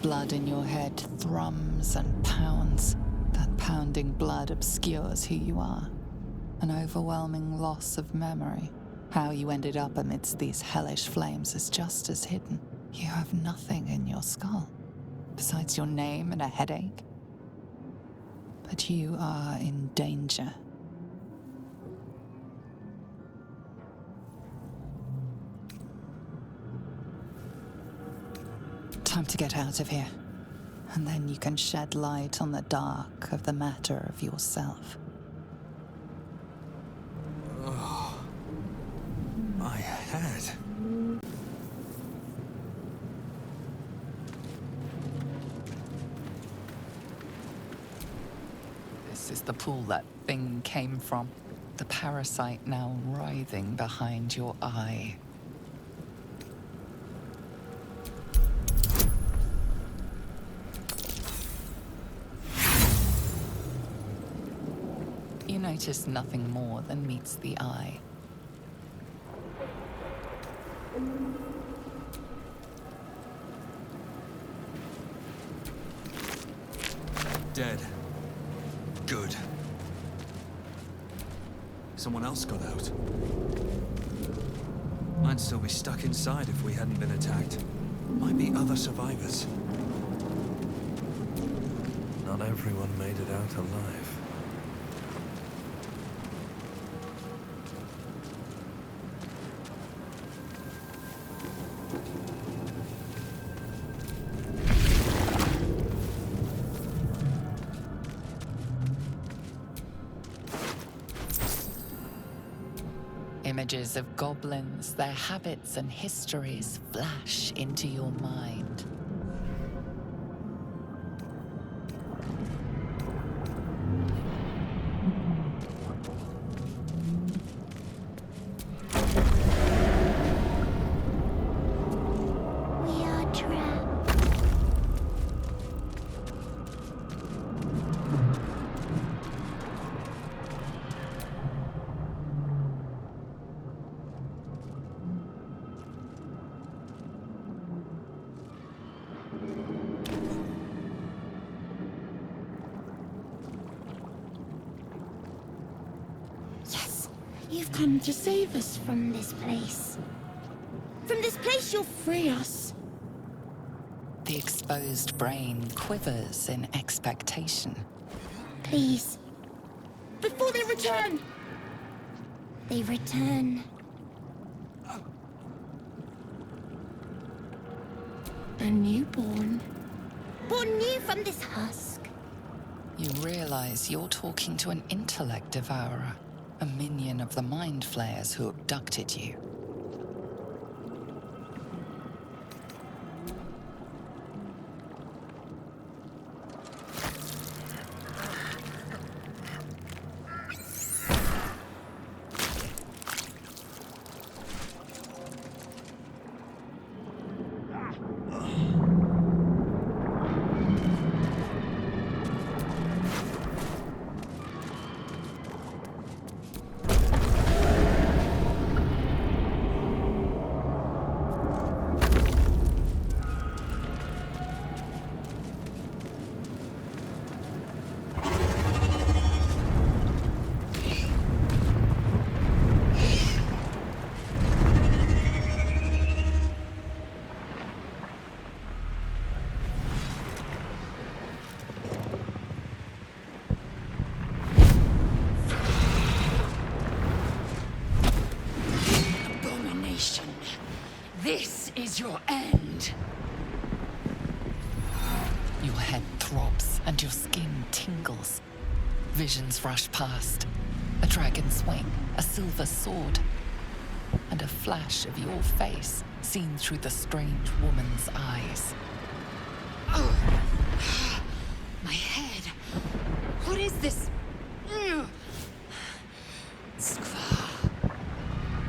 blood in your head thrums and pounds. That pounding blood obscures who you are. An overwhelming loss of memory. How you ended up amidst these hellish flames is just as hidden. You have nothing in your skull, besides your name and a headache. But you are in danger. Time to get out of here, and then you can shed light on the dark of the matter of yourself. Oh, my head. This is the pool that thing came from. The parasite now writhing behind your eye. You notice nothing more than meets the eye. Dead. Good. Someone else got out. I'd still be stuck inside if we hadn't been attacked. Might be other survivors. Not everyone made it out alive. Images of goblins, their habits and histories flash into your mind. We are trapped. Yes, you've come to save us from this place. From this place, you'll free us. The exposed brain quivers in expectation. Please. Before they return! They return. A newborn. Born new from this husk. You realize you're talking to an intellect devourer, a minion of the mind flayers who abducted you. This is your end. Your head throbs and your skin tingles. Visions rush past. A dragon's wing, a silver sword, and a flash of your face seen through the strange woman's eyes. Oh. My head. What is this? Skvar.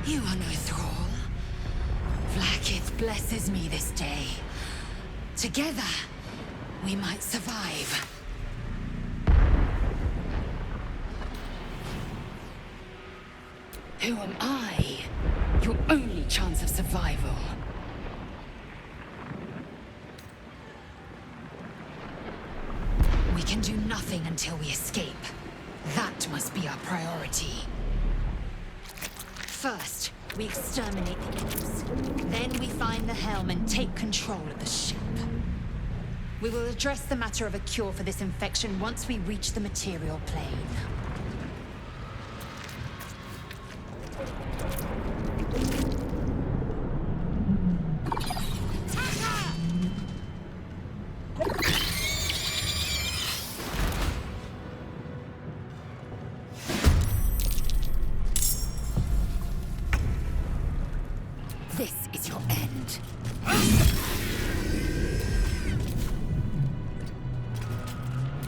You are no thrall. Vlaakith blesses me this day. Together, we might survive. Who am I? Your only chance of survival. can do nothing until we escape. That must be our priority. First, we exterminate the imps. Then we find the helm and take control of the ship. We will address the matter of a cure for this infection once we reach the material plane. This is your end.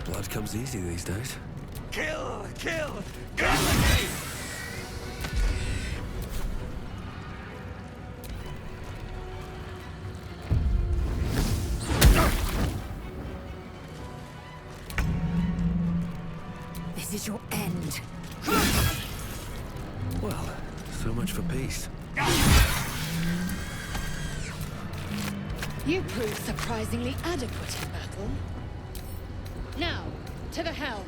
Blood comes easy these days. Kill! Kill! This is your end. Well, so much for peace. You proved surprisingly adequate in battle. Now, to the helm.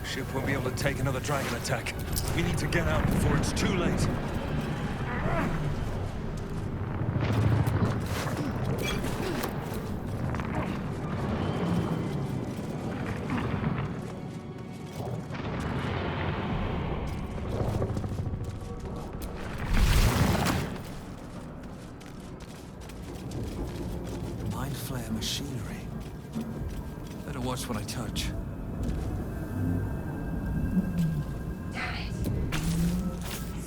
Ship won't be able to take another dragon attack. We need to get out before it's too late. Mind flare machinery. Better watch what I touch.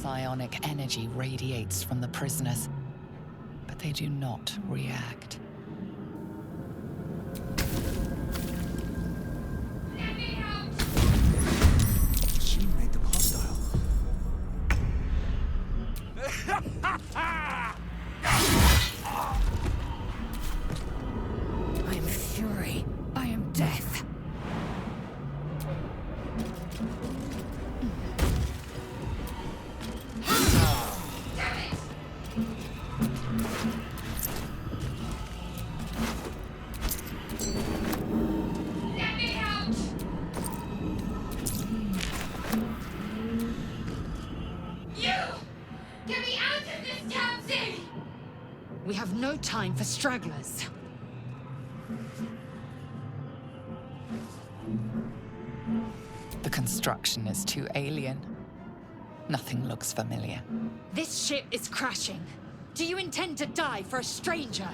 Psionic energy radiates from the prisoners, but they do not react. She made them hostile. I am fury. I am death. We have no time for stragglers. The construction is too alien. Nothing looks familiar. This ship is crashing. Do you intend to die for a stranger?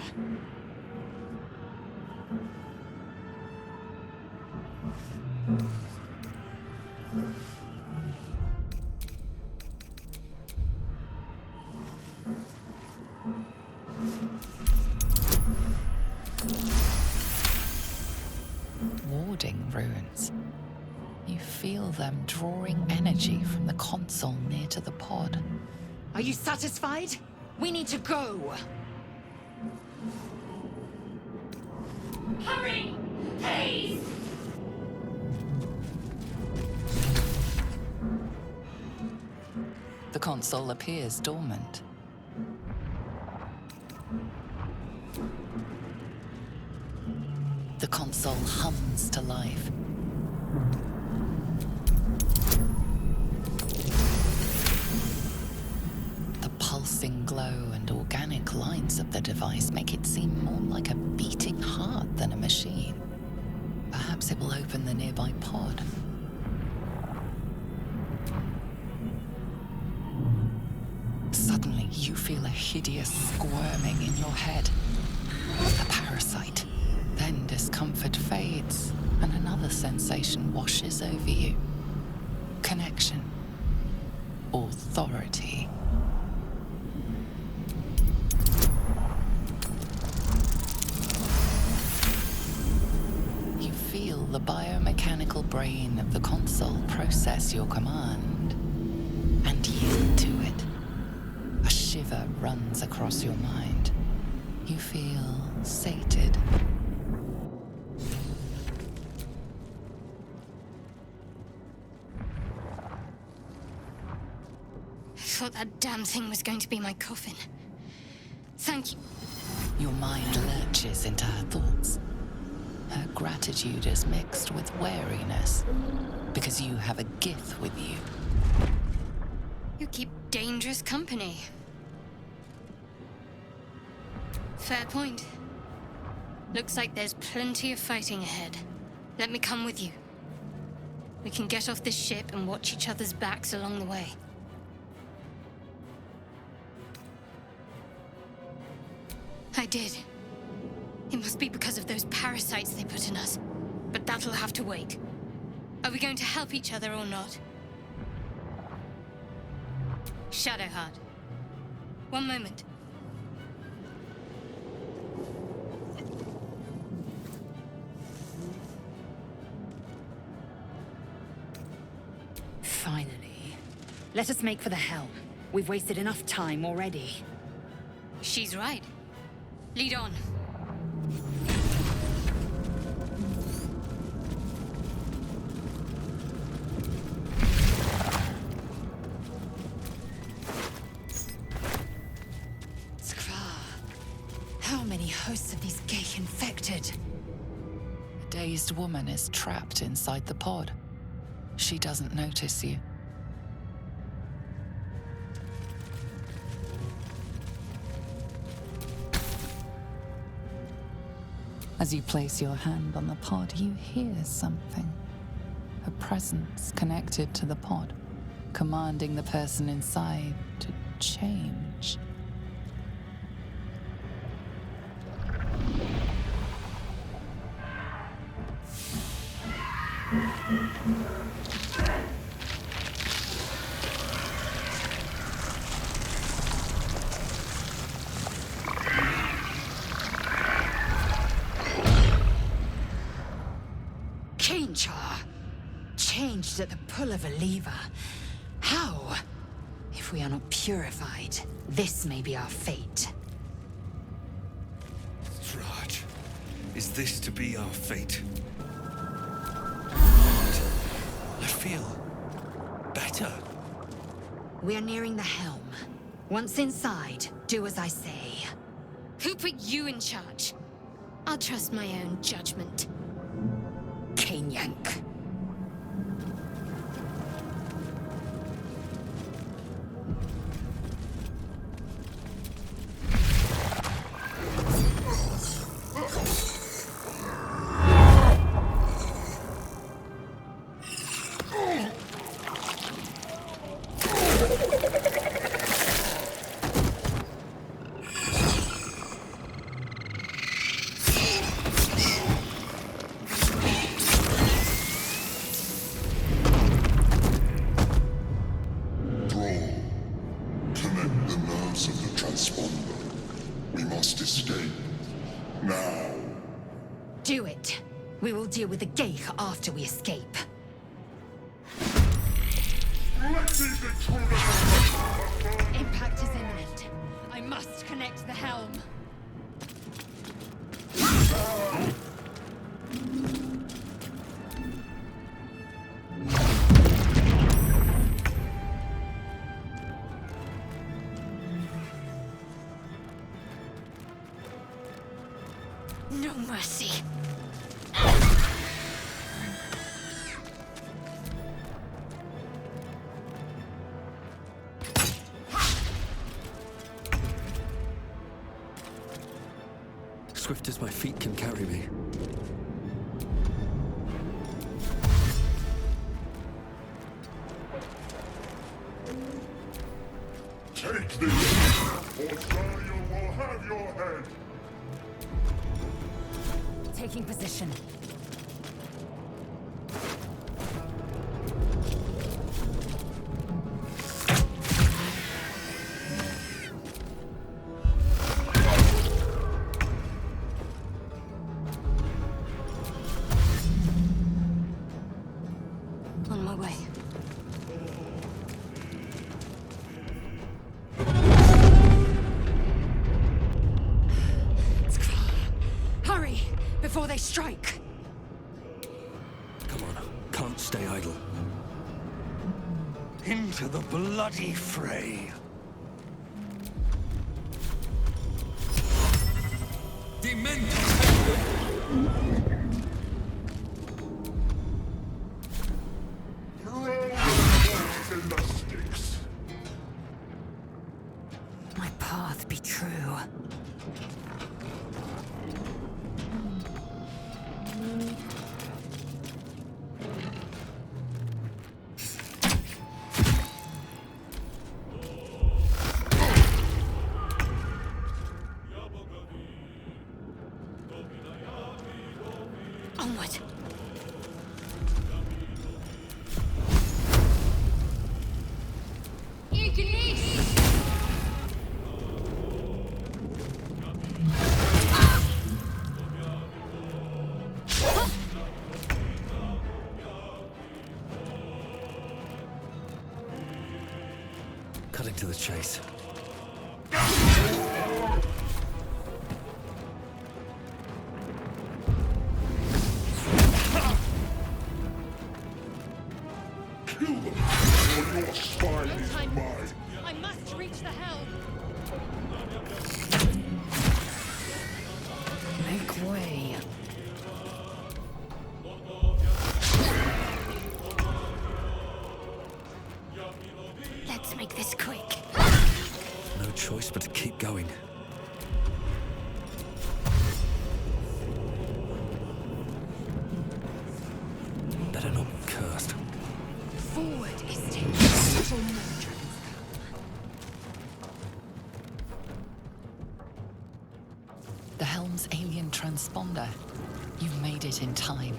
Warding runes. You feel them drawing energy from the console near to the pod. Are you satisfied? We need to go. Hurry! Please! The console appears dormant. The console hums to life. The pulsing glow and organic lines of the device make it seem more like a beating heart than a machine. Perhaps it will open the nearby pod. Suddenly, you feel a hideous squirming in your head. A parasite. Then discomfort fades, and another sensation washes over you. Connection. Authority. You feel the biomechanical brain of the console process your command. and yield to it. A shiver runs across your mind. You feel sated. I thought that damn thing was going to be my coffin. Thank you. Your mind lurches into her thoughts. Her gratitude is mixed with wariness, because you have a Gith with you. You keep dangerous company. Fair point. Looks like there's plenty of fighting ahead. Let me come with you. We can get off this ship and watch each other's backs along the way. I did. It must be because of those parasites they put in us. But that'll have to wait. Are we going to help each other or not? Shadowheart. One moment. Finally. Let us make for the helm. We've wasted enough time already. She's right. Lead on. How many hosts of these gay infected? A dazed woman is trapped inside the pod. She doesn't notice you. As you place your hand on the pod, you hear something. A presence connected to the pod, commanding the person inside to change. Changed at the pull of a lever. How? If we are not purified, this may be our fate. Raj, is this to be our fate? I feel better. We are nearing the helm. Once inside, do as I say. Who put you in charge? I'll trust my own judgment. Yank. Deal with the Geich after we escape. Impact is imminent. I must connect the helm. No mercy. Swift as my feet can carry me. Take this, or Dariel will have your head. Taking position. they strike. Come on, can't stay idle. Into the bloody fray. Throw your balls in the sticks. My path be true. Onward. Cutting to the chase. Kill them, or your spine is mine. I must reach the helm. Make way. Let's make this quick. No choice but to keep going. Better not be cursed. Forward is taken. The helm's alien transponder. You've made it in time.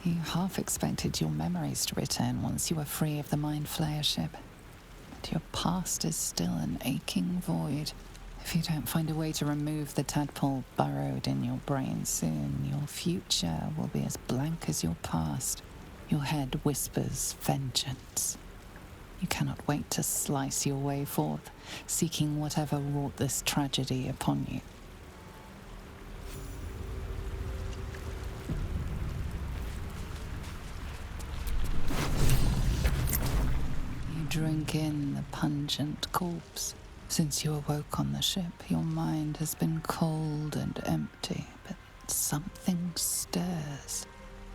You half expected your memories to return once you were free of the Mind Flayer ship. But your past is still an aching void. If you don't find a way to remove the tadpole burrowed in your brain soon, your future will be as blank as your past. Your head whispers vengeance. You cannot wait to slice your way forth, seeking whatever wrought this tragedy upon you. drink in the pungent corpse. Since you awoke on the ship, your mind has been cold and empty, but something stirs.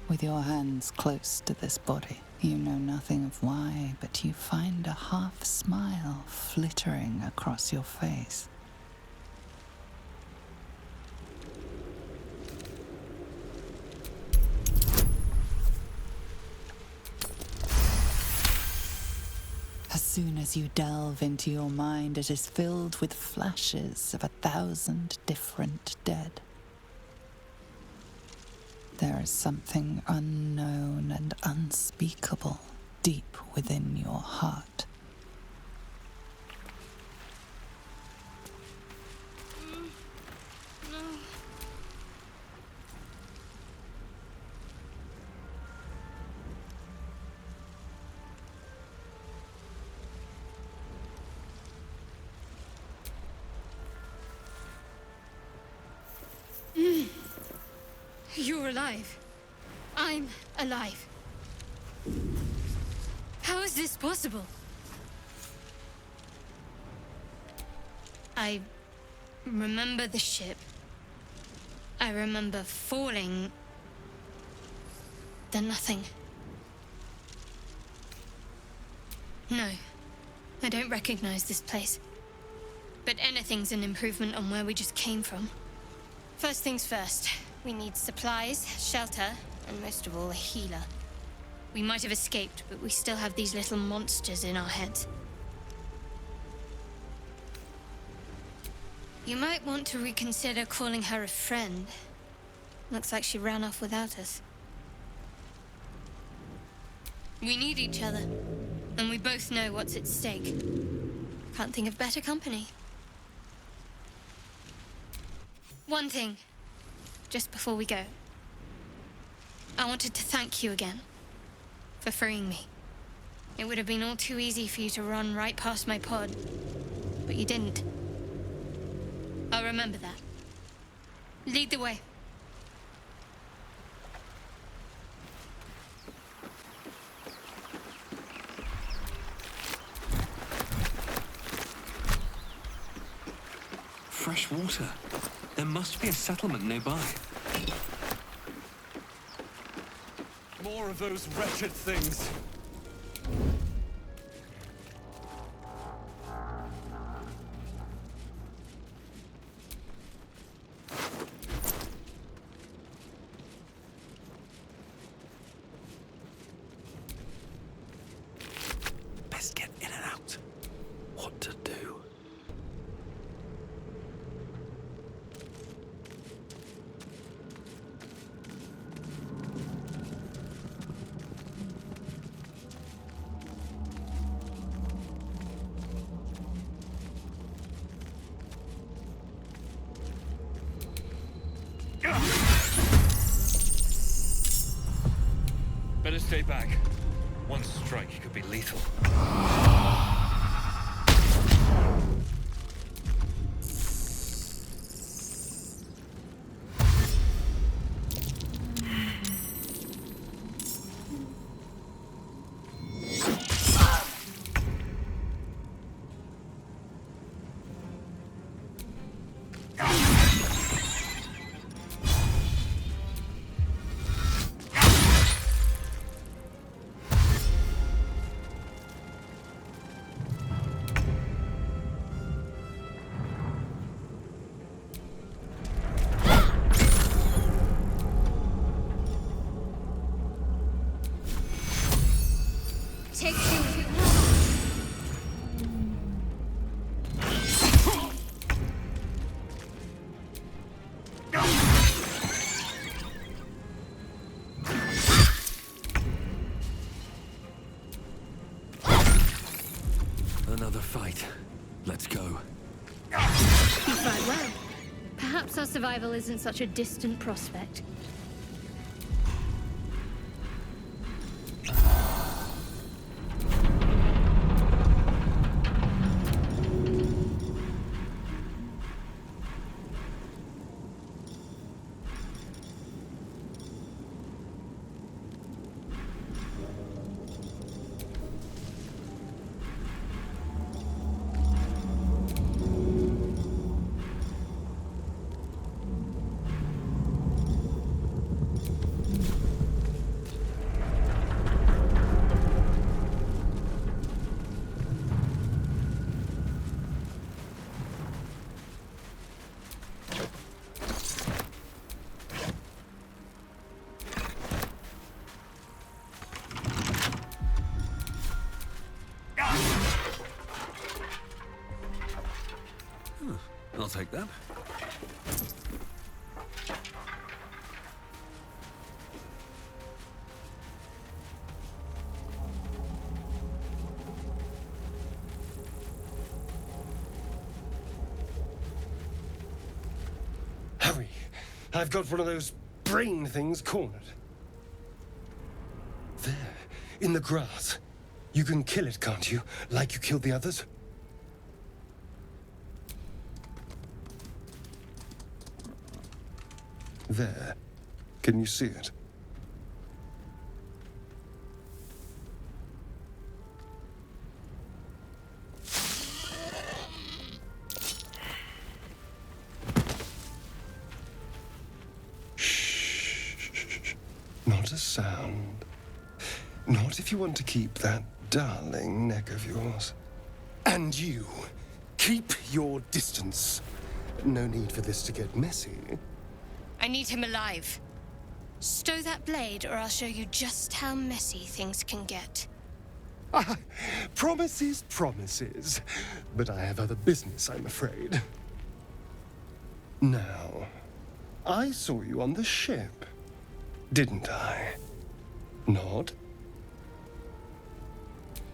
With your hands close to this body, you know nothing of why, but you find a half smile flittering across your face. As soon as you delve into your mind, it is filled with flashes of 1,000 different dead. There is something unknown and unspeakable deep within your heart. You're alive. I'm alive. How is this possible? I remember the ship. I remember falling. Then nothing. No, I don't recognize this place. But anything's an improvement on where we just came from. First things first. We need supplies, shelter, and most of all, a healer. We might have escaped, but we still have these little monsters in our heads. You might want to reconsider calling her a friend. Looks like she ran off without us. We need each other, and we both know what's at stake. Can't think of better company. One thing. Just before we go, I wanted to thank you again for freeing me. It would have been all too easy for you to run right past my pod, but you didn't. I'll remember that. Lead the way. Fresh water. There must be a settlement nearby. More of those wretched things. Best get in and out. What to do? Better stay back. One strike could be lethal. Take two. Another fight. Let's go. You fight well. Perhaps our survival isn't such a distant prospect. I'll take that. Hurry! I've got one of those brain things cornered. There, in the grass. You can kill it, can't you? Like you killed the others? There. Can you see it? Shh. Not a sound. Not if you want to keep that darling neck of yours. And you, keep your distance. No need for this to get messy. I need him alive. Stow that blade, or I'll show you just how messy things can get. Promises, promises. But I have other business, I'm afraid. Now, I saw you on the ship, didn't I? Nod?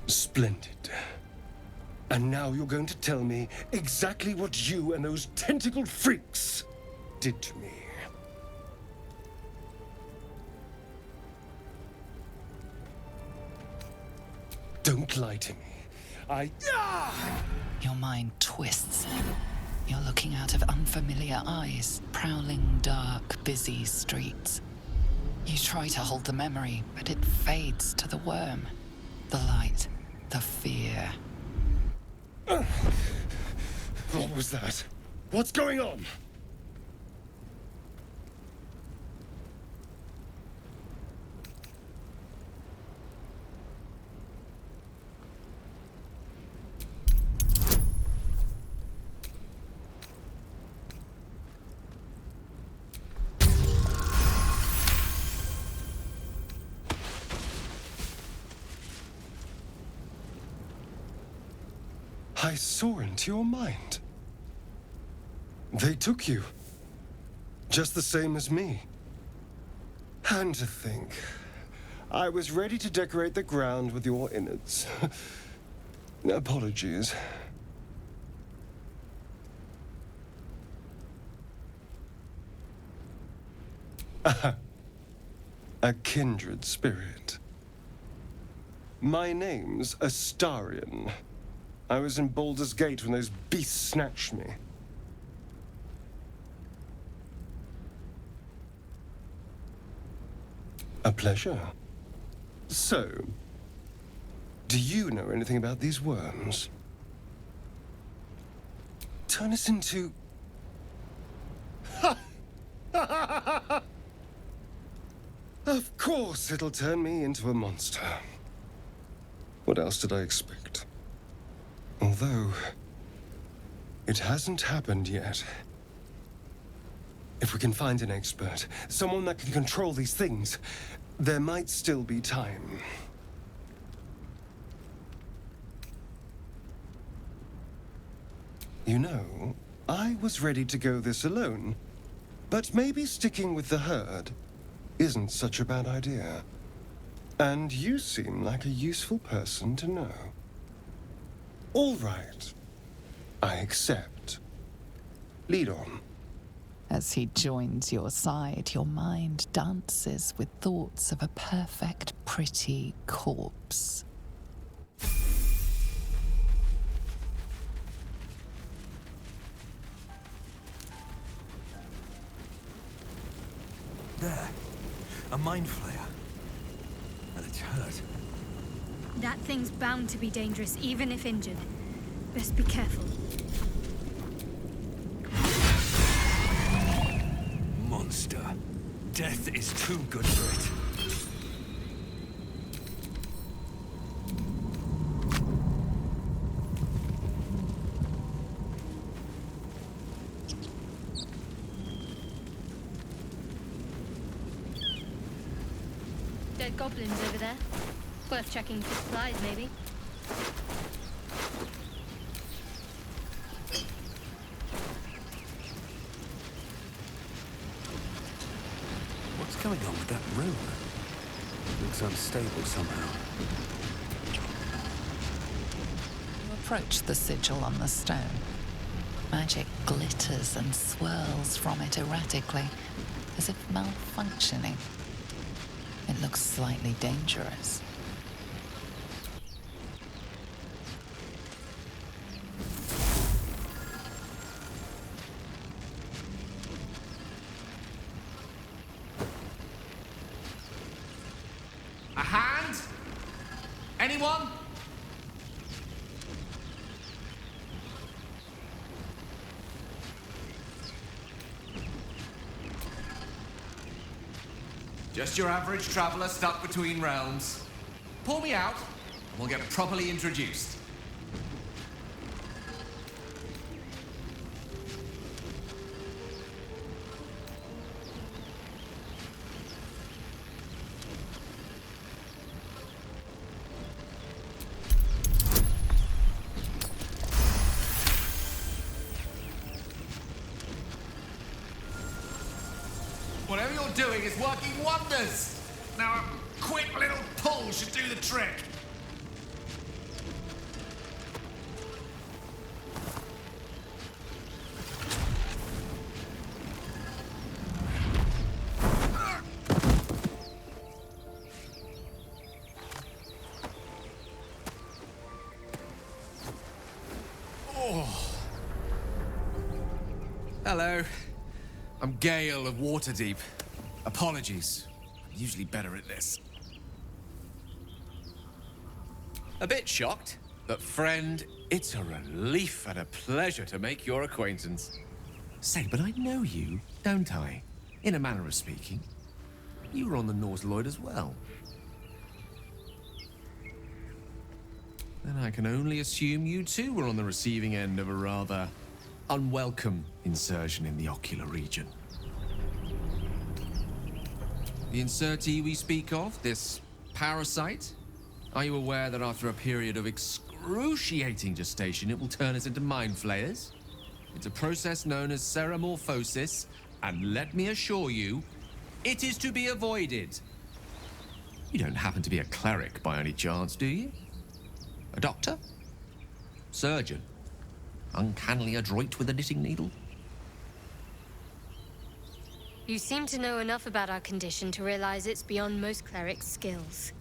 Splendid. And now you're going to tell me exactly what you and those tentacled freaks did to me. Don't lie to me. Your mind twists. You're looking out of unfamiliar eyes, prowling dark, busy streets. You try to hold the memory, but it fades to the worm. The light, the fear. What was that? What's going on? I saw into your mind. They took you. Just the same as me. And to think, I was ready to decorate the ground with your innards. Apologies. A kindred spirit. My name's Astarion. I was in Baldur's Gate when those beasts snatched me. A pleasure. So, do you know anything about these worms? Turn us into... Of course it'll turn me into a monster. What else did I expect? Although, it hasn't happened yet. If we can find an expert, someone that can control these things, there might still be time. You know, I was ready to go this alone, but maybe sticking with the herd isn't such a bad idea. And you seem like a useful person to know. All right. I accept. Lead on. As he joins your side, your mind dances with thoughts of a perfect, pretty corpse. There. A mind flayer. And it's hurt. That thing's bound to be dangerous, even if injured. Best be careful. Monster. Death is too good for it. Dead goblins over there. Worth checking for supplies, maybe. going on with that room? Looks unstable somehow. You approach the sigil on the stone. Magic glitters and swirls from it erratically, as if malfunctioning. It looks slightly dangerous. A hand? Anyone? Just your average traveler stuck between realms. Pull me out, and we'll get properly introduced. Whatever you're doing is working wonders. Now a quick little pull should do the trick. Oh. Hello. I'm Gale of Waterdeep. Apologies. I'm usually better at this. A bit shocked, but friend, it's a relief and a pleasure to make your acquaintance. Say, but I know you, don't I? In a manner of speaking. You were on the Nautiloid as well. Then I can only assume you too were on the receiving end of a rather unwelcome insertion in the ocular region. The insertee we speak of, this parasite, are you aware that after a period of excruciating gestation, it will turn us into mind flayers? It's a process known as ceramorphosis, and let me assure you, it is to be avoided. You don't happen to be a cleric by any chance, do you? A doctor? Surgeon? Uncannily adroit with a knitting needle? You seem to know enough about our condition to realize it's beyond most clerics' skills.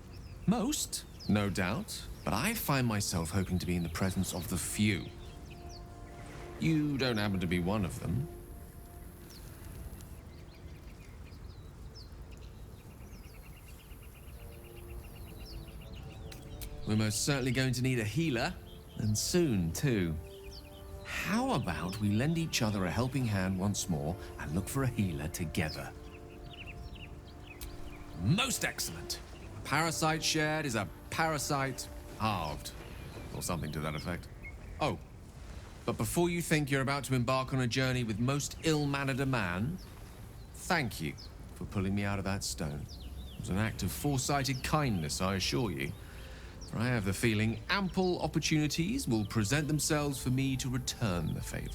Most, no doubt, but I find myself hoping to be in the presence of the few. You don't happen to be one of them. We're most certainly going to need a healer, and soon, too. How about we lend each other a helping hand once more and look for a healer together? Most excellent. A parasite shared is a parasite halved, or something to that effect. Oh, but before you think you're about to embark on a journey with most ill-mannered a man, thank you for pulling me out of that stone. It was an act of foresighted kindness, I assure you. For I have the feeling ample opportunities will present themselves for me to return the favor.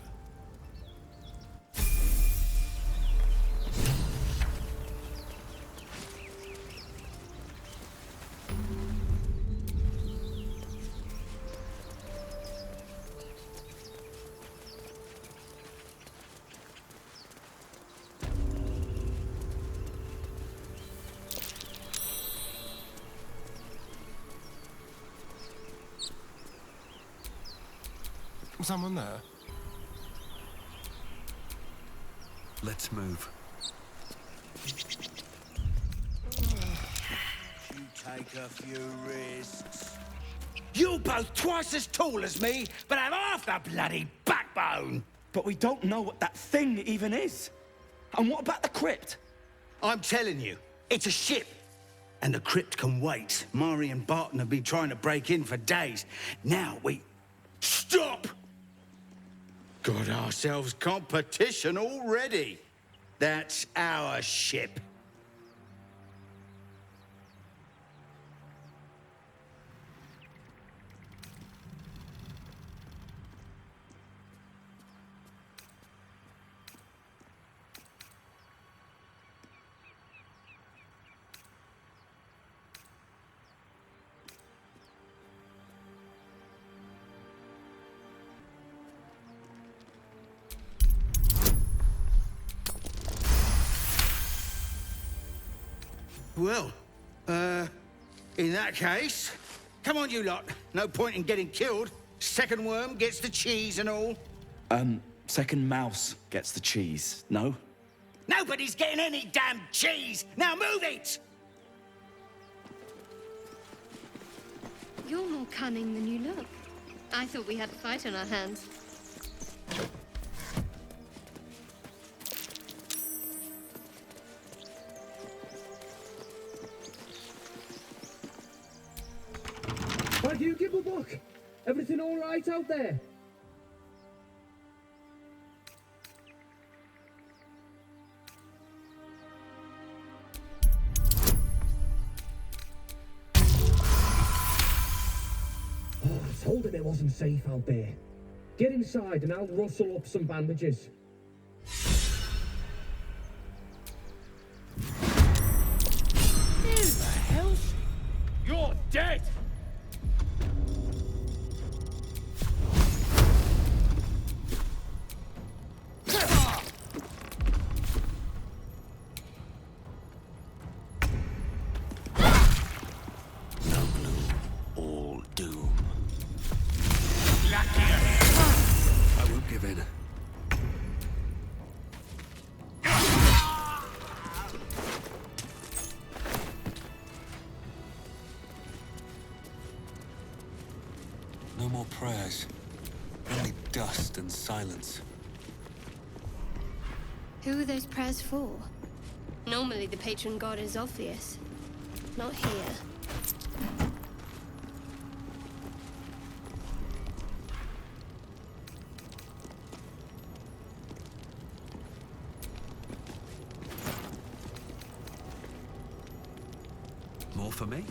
Someone there? Let's move. You take a few risks. You're both twice as tall as me, but have half the bloody backbone. But we don't know what that thing even is. And what about the crypt? I'm telling you, it's a ship. And the crypt can wait. Mari and Barton have been trying to break in for days. Now we... Stop! Got ourselves competition already. That's our ship. Well, in that case, come on, you lot. No point in getting killed. Second worm gets the cheese and all. Second mouse gets the cheese, no? Nobody's getting any damn cheese! Now move it! You're more cunning than you look. I thought we had a fight on our hands. Thank you, Gibblebuck. Everything all right out there? Oh, I told him it wasn't safe out there. Get inside and I'll rustle up some bandages. Who the hell's... You're dead! I won't give in. No more prayers. Only dust and silence. Who are those prayers for? Normally the patron god is obvious. Not here. More for me?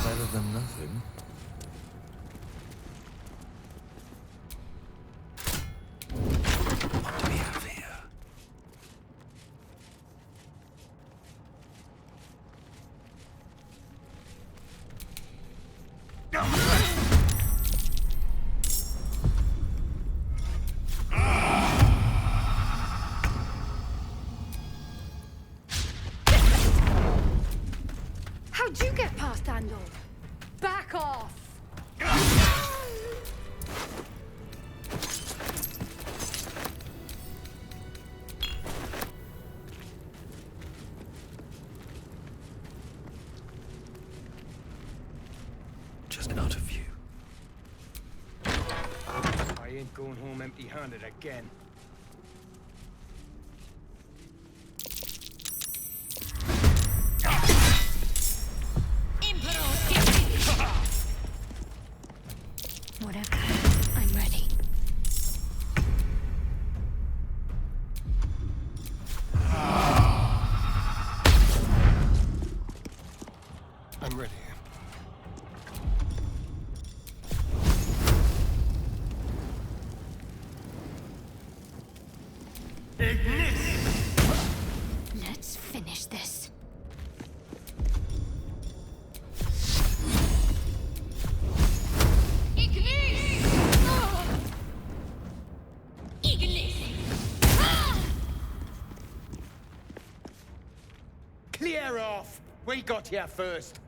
Better than nothing. What do we have here? How'd you get past Andor? Back off! Just out of view. I ain't going home empty-handed again. Whatever. I'm ready. I'm ready. Let's finish this. Clear off! We got here first.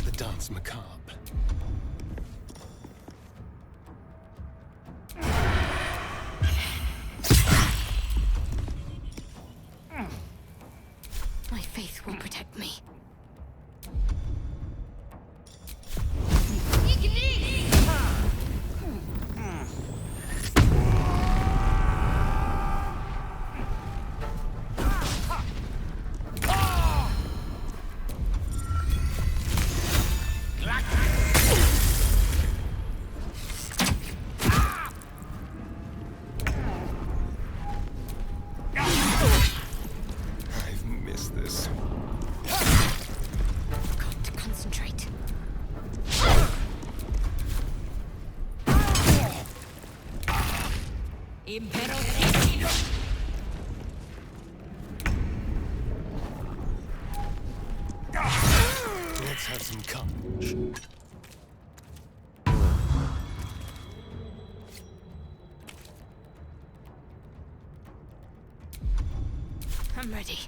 The dance macabre. Let's have some courage. I'm ready.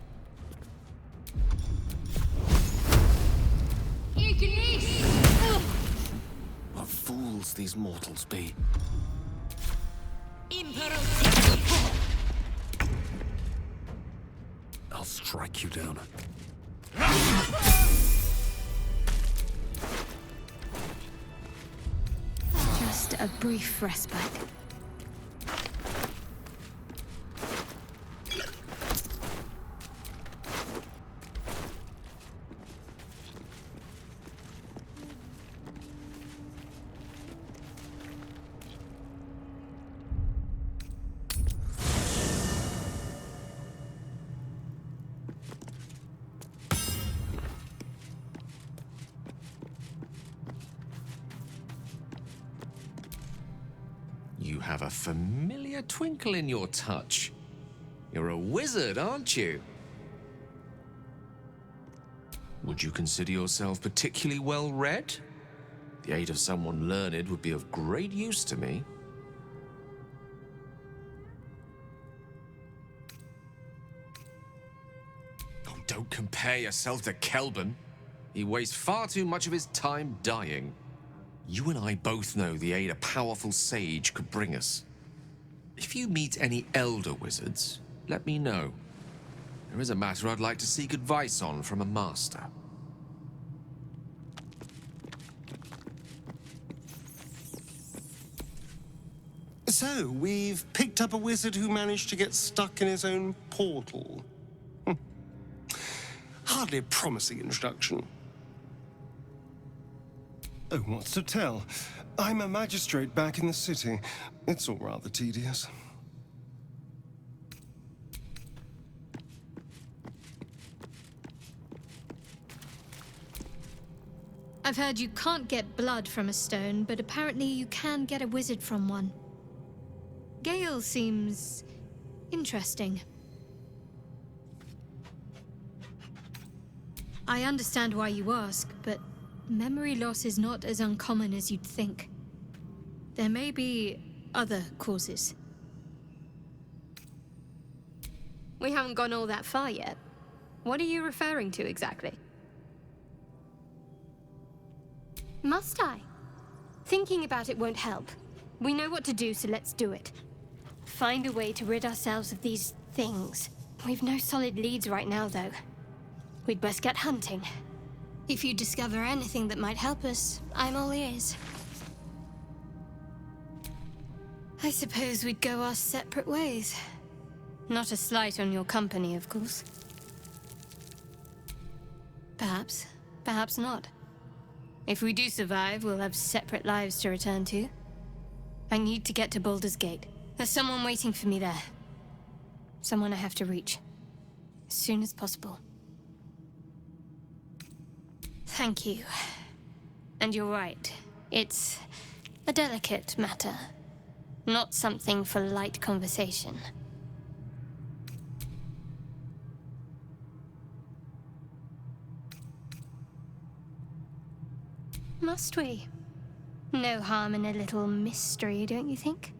What fools these mortals be. I'll strike you down. Just a brief respite. You have a familiar twinkle in your touch. You're a wizard, aren't you? Would you consider yourself particularly well-read? The aid of someone learned would be of great use to me. Oh, don't compare yourself to Kelban. He wastes far too much of his time dying. You and I both know the aid a powerful sage could bring us. If you meet any elder wizards, let me know. There is a matter I'd like to seek advice on from a master. So, we've picked up a wizard who managed to get stuck in his own portal. Hardly a promising introduction. Oh, what's to tell? I'm a magistrate back in the city. It's all rather tedious. I've heard you can't get blood from a stone, but apparently you can get a wizard from one. Gale seems interesting. I understand why you ask, but memory loss is not as uncommon as you'd think. There may be other causes. We haven't gone all that far yet. What are you referring to exactly? Must I? Thinking about it won't help. We know what to do, so let's do it. Find a way to rid ourselves of these things. We've no solid leads right now, though. We'd best get hunting. If you discover anything that might help us, I'm all ears. I suppose we'd go our separate ways. Not a slight on your company, of course. Perhaps. Perhaps not. If we do survive, we'll have separate lives to return to. I need to get to Baldur's Gate. There's someone waiting for me there. Someone I have to reach. As soon as possible. Thank you. And you're right. It's a delicate matter. Not something for light conversation. Must we? No harm in a little mystery, don't you think?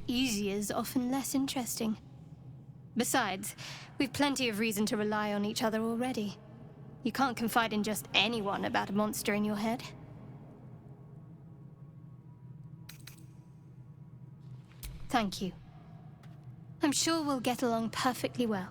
Easier's often less interesting. Besides, we've plenty of reason to rely on each other already. You can't confide in just anyone about a monster in your head. Thank you. I'm sure we'll get along perfectly well.